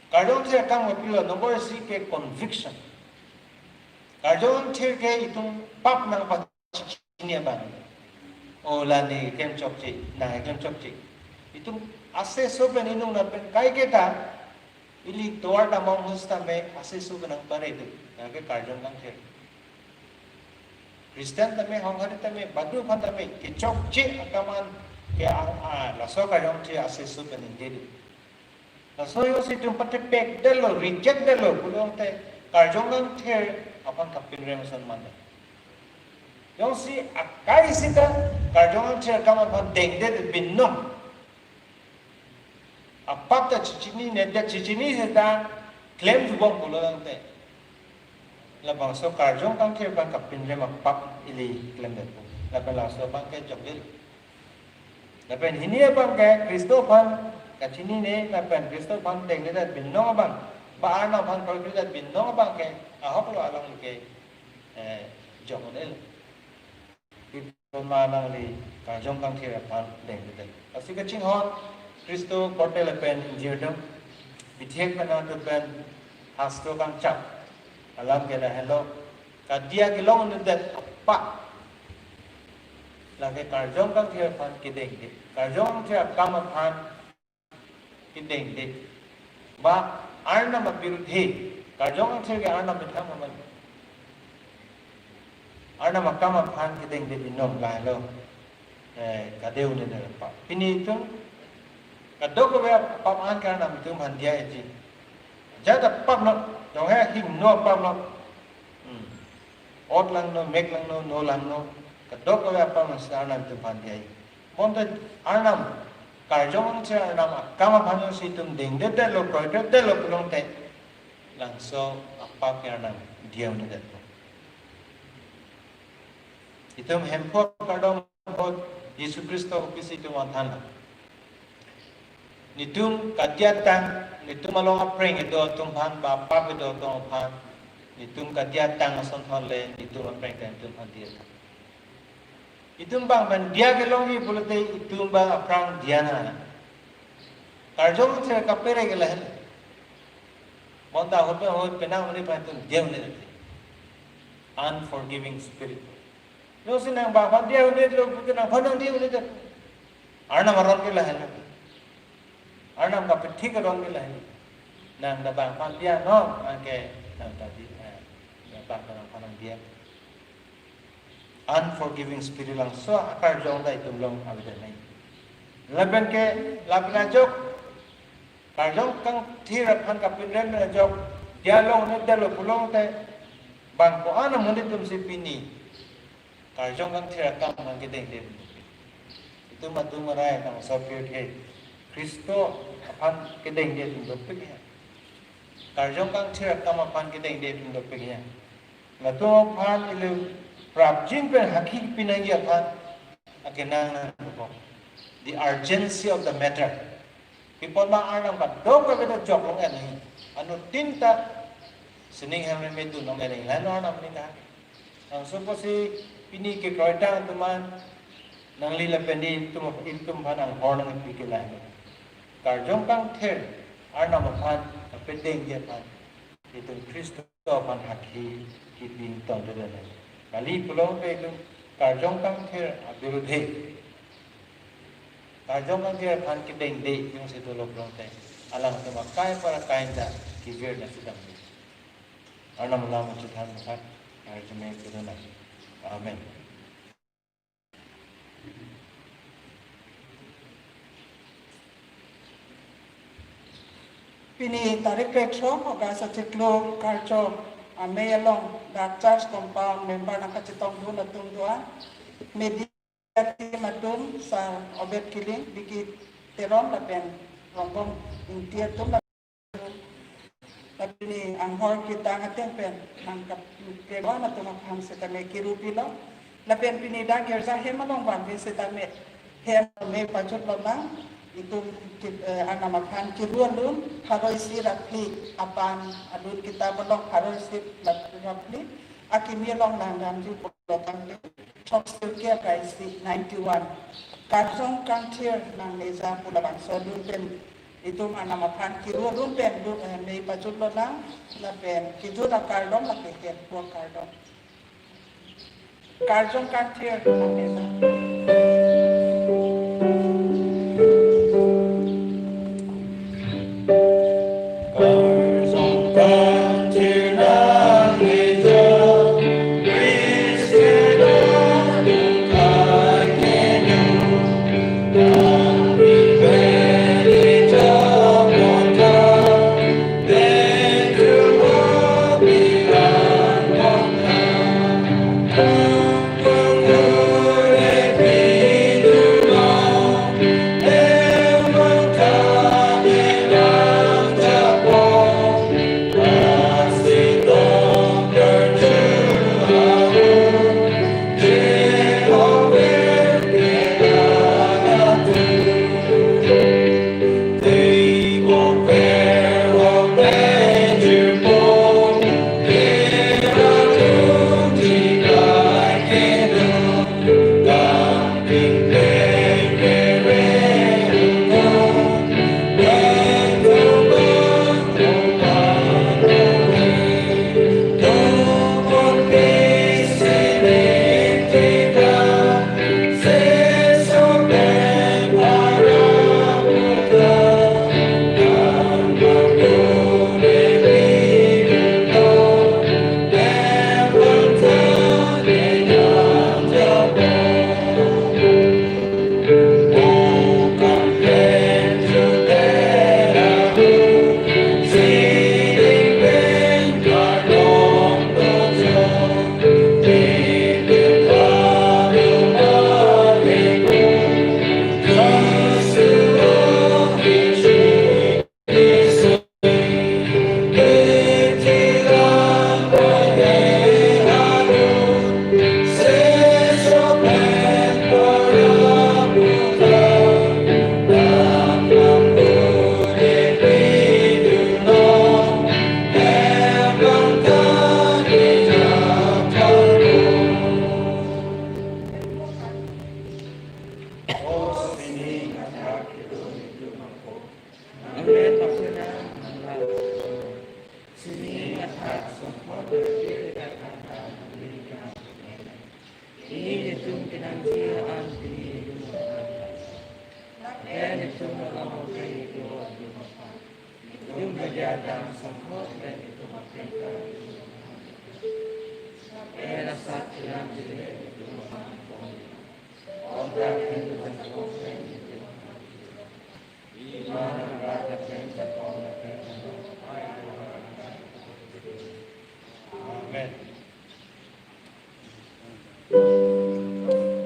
karjong thir akan mapilo nombor si ke conviction Karjong tirke itung pap nang pa chinia bang. O la ni kem chokchi, na kem chokchi. Itung ase soben inung na pen kai kita ili toar da mong husta me ase soben ang pare itu. Na ke karjong kang tir. Kristen tame hong hari tame badu phan tame ke chokchi akaman ke la so karjong chi ase soben indi. La so yo si tum pate pek delo reject delo kulong te karjong kang tir apan kapin remusan manda. Yung si akai sita karjong cer kaman pan deng de binnom. Apap ta cicini ne da cicini sita claim tu bom pulo lang te. Labang so karjong kang cer pan kapin rem apap ili claim de pu. Labang la so bang ke jogil. Labang hini bang ke Kristo pan kacini ne labang Kristo pan deng de binnom bang. Ba ana pan kal de binnom bang ke ahop lo alang ke jogil. Pemana ni karjong kang kira pan deng betul. Asik kecing hon Kristo portal pen jirdom bithek mana tu pen hasto kang cap alam kena hello kadia kilong ni det apa lagi karjong kang kira pan kideng de karjong kira kam pan kideng de ba arna mapirudhi karjong kira arna bitham man Arna makama pan kiteng de binom galo kadeu ne pa ini itu kadok be paman karena itu mandia eji jada pamno dong he him no pamno ot lang no mek lang no lang no kadok be paman sarna itu mandia monta arnam karjong che arnam kama panu situm ding de lo project de lo kulong te langso apa karena dia ne de Itum hempor kadang bod Yesus Kristus opisi itu mantan. Nitum katiatan, nitum malong apreng itu tumpan bapa itu tumpan. Nitum katiatan ason thole nitum apreng dan tumpan dia. Itum bang dia kelongi boleh itum bang aprang diana. Karjong saya kapere kelah. Monta hot penang ni pantum dia ni. Unforgiving spirit. No sinang bapa dia udah tu bukan apa nang dia udah tu. Arna maron ke lah ni. Arna kapit ठीक ron ke lah ni. Nang dah bapa dia no angke nang tadi bapa nang dia. Unforgiving spirit lang so akar jong dah itu long ada ni. Laban ke laban ajok. Karjong kang thirap han kapit ren ajok. Dia long ni dia lo pulong te. Bang ko ana muni tum si pini. Karjong kang tira kang mangkiteng din. Itu matu maray kang sopir ke. Kristo apan kiteng din dopik ya. Karjong kang tira kang apan kiteng din dopik ya. Matu apan ilu prabjin pen hakik pinagi apan akinang na dopok. The urgency of the matter. People ma arnang ka dog ka bito jok long eni. Ano tinta sining hamre metu nong eni. Lano arnang menika. Ang supo si Pini ke kroita teman nang lila pendi tum panang hornang pikilah. Karjong kang ther arna mapan pedeng dia pan itu Kristo pan haki kipin tong de ne. Kali pulau pe karjong kang ther abirudhe. Karjong kang ther pan kideng de yung se tolo plong te. Alang te makai para kainda kibir na sidang. Arna malam chithan makat karjome kudana. Amen. Pini tarik petro oga sa ciklo karjo amelong da church compound member ng kacitong doon at tungduan media team atum sa obet kiling biki teron lapen ronggong intier tum tapi ni ang hor kita ngaten pen ang kapkewa na tumakham sa tame kirupilo lapen pinida gerza hemalong wan sa tame hem me pachot lang itu anamakhan kiruan dun haroy sirapli apan adun kita belong haroy sirapli akimilong nangam ju polokang top skill care guys 91 karjong kantir nang neza pulabang so dun pen Itong anamapan kiru dun pen may pajud lo na pen kiru da kardom la peket po kardom. Kardom kantir amesa.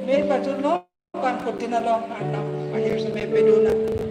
May pajud lo kan putin na long anak mahir sa may peduna.